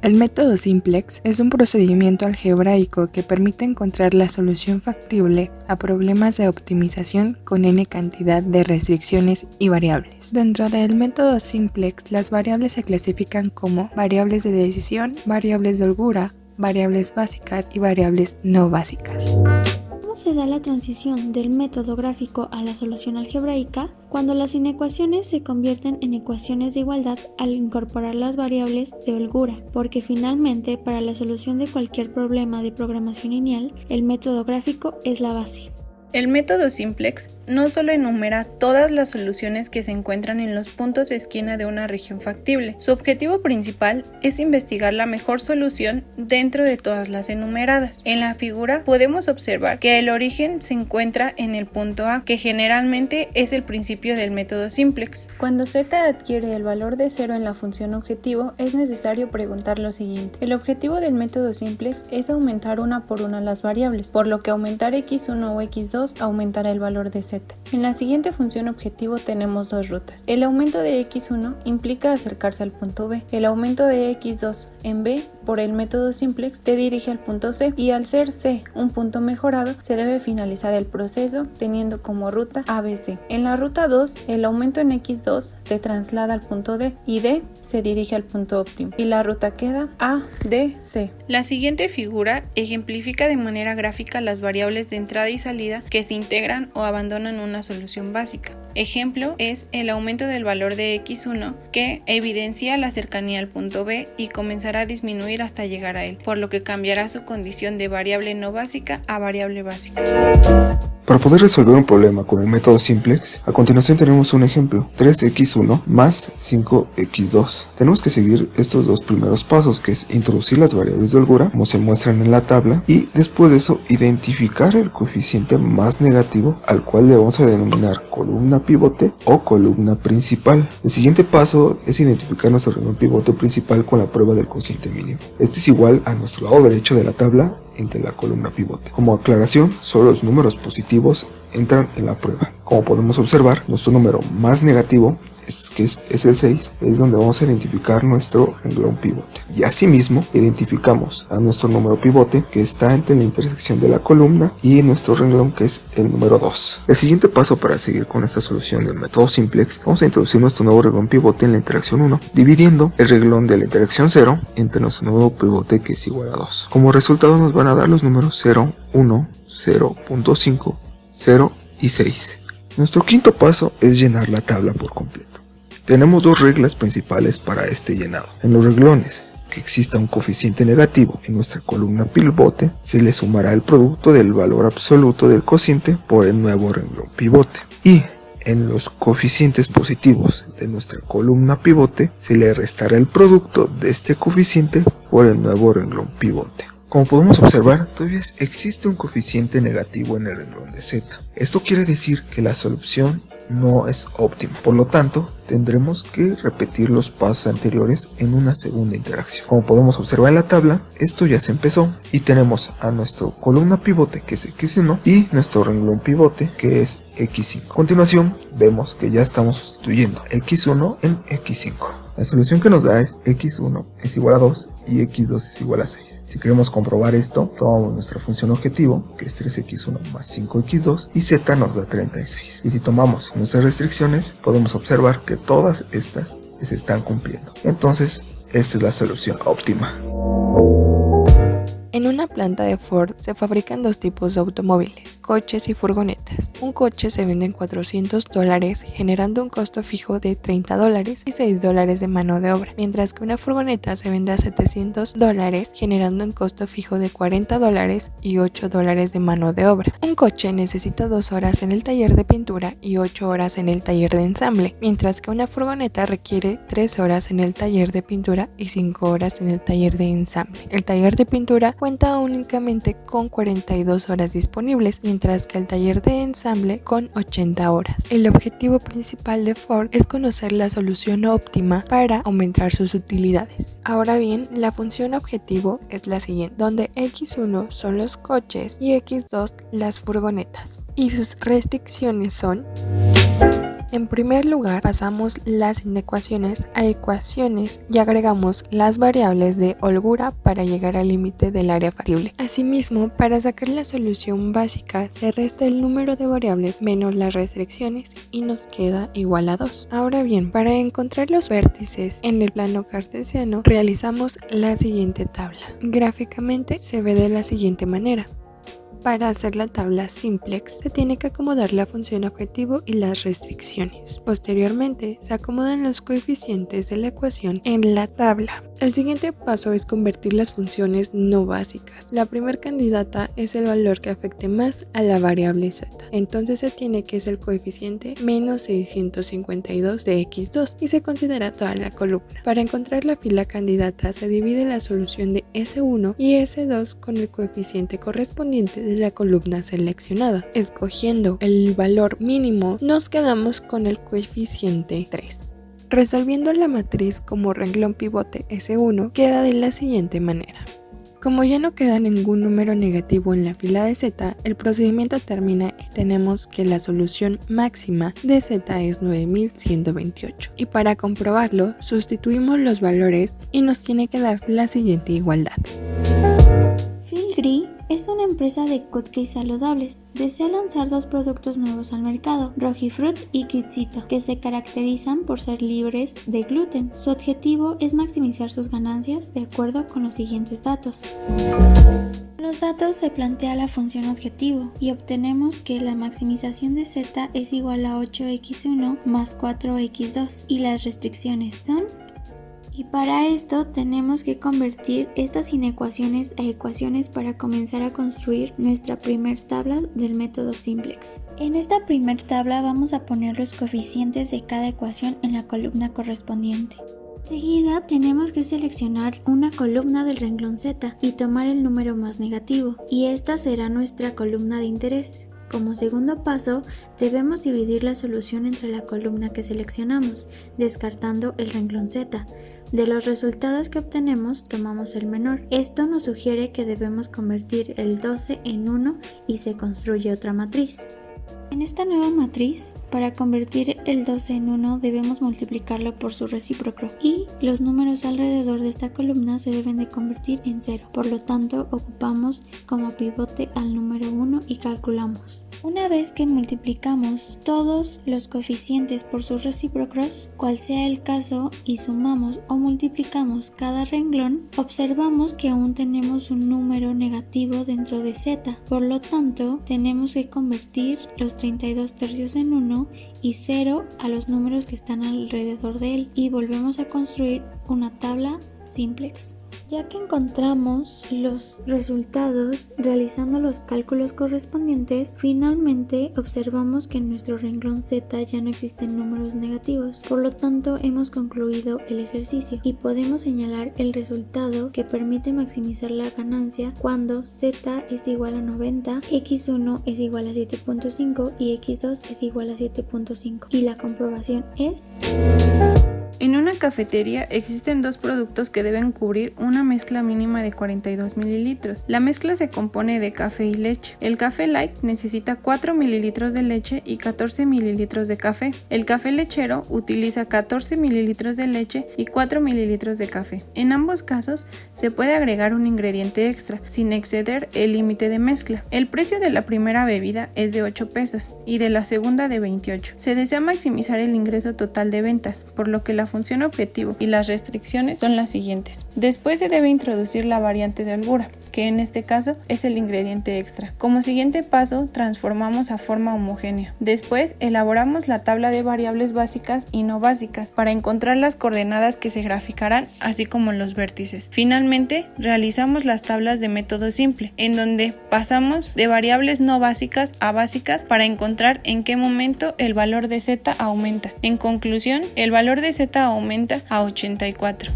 El método simplex es un procedimiento algebraico que permite encontrar la solución factible a problemas de optimización con n cantidad de restricciones y variables. Dentro del método simplex, las variables se clasifican como variables de decisión, variables de holgura, variables básicas y variables no básicas. ¿Cómo se da la transición del método gráfico a la solución algebraica? Cuando las inecuaciones se convierten en ecuaciones de igualdad al incorporar las variables de holgura, porque finalmente para la solución de cualquier problema de programación lineal, el método gráfico es la base. El método simplex no solo enumera todas las soluciones que se encuentran en los puntos de esquina de una región factible. Su objetivo principal es investigar la mejor solución dentro de todas las enumeradas. En la figura podemos observar que el origen se encuentra en el punto A, que generalmente es el principio del método simplex. Cuando z adquiere el valor de 0 en la función objetivo, es necesario preguntar lo siguiente. El objetivo del método simplex es aumentar una por una las variables, por lo que aumentar x1 o x2 aumentará el valor de z. En la siguiente función objetivo tenemos dos rutas. El aumento de x1 implica acercarse al punto B. El aumento de x2 en B por el método simplex te dirige al punto C, y al ser C un punto mejorado, se debe finalizar el proceso teniendo como ruta ABC. En la ruta 2, el aumento en x2 te traslada al punto D y D se dirige al punto óptimo, y la ruta queda ADC. La siguiente figura ejemplifica de manera gráfica las variables de entrada y salida que se integran o abandonan una solución básica. Ejemplo es el aumento del valor de x1, que evidencia la cercanía al punto B y comenzará a disminuir hasta llegar a él, por lo que cambiará su condición de variable no básica a variable básica. Para poder resolver un problema con el método simplex, a continuación tenemos un ejemplo: 3x1 más 5x2. Tenemos que seguir estos dos primeros pasos, que es introducir las variables de holgura, como se muestran en la tabla, y después de eso identificar el coeficiente más negativo, al cual le vamos a denominar columna pivote o columna principal. El siguiente paso es identificar nuestro renglón pivote principal con la prueba del cociente mínimo. Este es igual a nuestro lado derecho de la tabla entre la columna pivote. Como aclaración, solo los números positivos entran en la prueba. Como podemos observar, nuestro número más negativo, que es el 6, es donde vamos a identificar nuestro renglón pivote. Y asimismo, identificamos a nuestro número pivote, que está entre la intersección de la columna y nuestro renglón, que es el número 2. El siguiente paso para seguir con esta solución del método simplex, vamos a introducir nuestro nuevo renglón pivote en la interacción 1, dividiendo el renglón de la interacción 0 entre nuestro nuevo pivote, que es igual a 2. Como resultado nos van a dar los números 0, 1, 0.5, 0 y 6. Nuestro quinto paso es llenar la tabla por completo. Tenemos dos reglas principales para este llenado. En los renglones que exista un coeficiente negativo en nuestra columna pivote, se le sumará el producto del valor absoluto del cociente por el nuevo renglón pivote. Y en los coeficientes positivos de nuestra columna pivote, se le restará el producto de este coeficiente por el nuevo renglón pivote. Como podemos observar, todavía existe un coeficiente negativo en el renglón de z. Esto quiere decir que la solución no es óptima. Por lo tanto, tendremos que repetir los pasos anteriores en una segunda interacción. Como podemos observar en la tabla, esto ya se empezó y tenemos a nuestro columna pivote, que es x1, y nuestro renglón pivote, que es x5. A continuación, vemos que ya estamos sustituyendo x1 en x5. La solución que nos da es x1 es igual a 2 y x2 es igual a 6. Si queremos comprobar esto, tomamos nuestra función objetivo, que es 3x1 más 5x2, y z nos da 36. Y si tomamos nuestras restricciones, podemos observar que todas estas se están cumpliendo. Entonces, esta es la solución óptima. En una planta de Ford se fabrican dos tipos de automóviles, coches y furgonetas. Un coche se vende en $400, generando un costo fijo de $30 y $6 de mano de obra, mientras que una furgoneta se vende a $700, generando un costo fijo de $40 y $8 de mano de obra. Un coche necesita 2 horas en el taller de pintura y 8 horas en el taller de ensamble, mientras que una furgoneta requiere 3 horas en el taller de pintura y 5 horas en el taller de ensamble. El taller de pintura cuenta únicamente con 42 horas disponibles, mientras que el taller de ensamble con 80 horas. El objetivo principal de Ford es conocer la solución óptima para aumentar sus utilidades. Ahora bien, la función objetivo es la siguiente, donde x1 son los coches y x2 las furgonetas, y sus restricciones son: En primer lugar, pasamos las inecuaciones a ecuaciones y agregamos las variables de holgura para llegar al límite del área factible. Asimismo, para sacar la solución básica, se resta el número de variables menos las restricciones y nos queda igual a 2. Ahora bien, para encontrar los vértices en el plano cartesiano, realizamos la siguiente tabla. Gráficamente se ve de la siguiente manera. Para hacer la tabla simplex se tiene que acomodar la función objetivo y las restricciones. Posteriormente se acomodan los coeficientes de la ecuación en la tabla. El siguiente paso es convertir las funciones no básicas. La primera candidata es el valor que afecte más a la variable z. Entonces se tiene que es el coeficiente menos 652 de x2 y se considera toda la columna. Para encontrar la fila candidata se divide la solución de S1 y S2 con el coeficiente correspondiente de la columna seleccionada. Escogiendo el valor mínimo, nos quedamos con el coeficiente 3. Resolviendo la matriz como renglón pivote S1 queda de la siguiente manera. Como ya no queda ningún número negativo en la fila de z, el procedimiento termina y tenemos que la solución máxima de z es 9128. Y para comprobarlo, sustituimos los valores y nos tiene que dar la siguiente igualdad. Filgri es una empresa de cupcakes saludables. Desea lanzar 2 productos nuevos al mercado, Rojifruit y Kitsito, que se caracterizan por ser libres de gluten. Su objetivo es maximizar sus ganancias de acuerdo con los siguientes datos. En los datos se plantea la función objetivo y obtenemos que la maximización de z es igual a 8x1 más 4x2 y las restricciones son... Y para esto tenemos que convertir estas inecuaciones a ecuaciones para comenzar a construir nuestra primer tabla del método simplex. En esta primer tabla vamos a poner los coeficientes de cada ecuación en la columna correspondiente. Enseguida tenemos que seleccionar una columna del renglón z y tomar el número más negativo, y esta será nuestra columna de interés. Como segundo paso, debemos dividir la solución entre la columna que seleccionamos, descartando el renglón z. De los resultados que obtenemos, tomamos el menor. Esto nos sugiere que debemos convertir el 12 en 1 y se construye otra matriz. En esta nueva matriz, para convertir el 12 en 1 debemos multiplicarlo por su recíproco y los números alrededor de esta columna se deben de convertir en 0. Por lo tanto, ocupamos como pivote al número 1 y calculamos. Una vez que multiplicamos todos los coeficientes por sus recíprocos, cual sea el caso, y sumamos o multiplicamos cada renglón, observamos que aún tenemos un número negativo dentro de z. Por lo tanto, tenemos que convertir los 32 tercios en 1 y 0 a los números que están alrededor de él y volvemos a construir una tabla simplex. Ya que encontramos los resultados realizando los cálculos correspondientes, finalmente observamos que en nuestro renglón z ya no existen números negativos, por lo tanto hemos concluido el ejercicio y podemos señalar el resultado que permite maximizar la ganancia cuando z es igual a 90, x1 es igual a 7.5 y x2 es igual a 7.5 y la comprobación es... En una cafetería existen 2 productos que deben cubrir una mezcla mínima de 42 mililitros. La mezcla se compone de café y leche. El café light necesita 4 mililitros de leche y 14 mililitros de café. El café lechero utiliza 14 mililitros de leche y 4 mililitros de café. En ambos casos se puede agregar un ingrediente extra sin exceder el límite de mezcla. El precio de la primera bebida es de 8 pesos y de la segunda de 28. Se desea maximizar el ingreso total de ventas, por lo que la función objetivo y las restricciones son las siguientes. Después se debe introducir la variante de holgura, que en este caso es el ingrediente extra. Como siguiente paso, transformamos a forma homogénea. Después elaboramos la tabla de variables básicas y no básicas para encontrar las coordenadas que se graficarán, así como los vértices. Finalmente, realizamos las tablas de método simple, en donde pasamos de variables no básicas a básicas para encontrar en qué momento el valor de z aumenta. En conclusión, el valor de z aumenta a 84.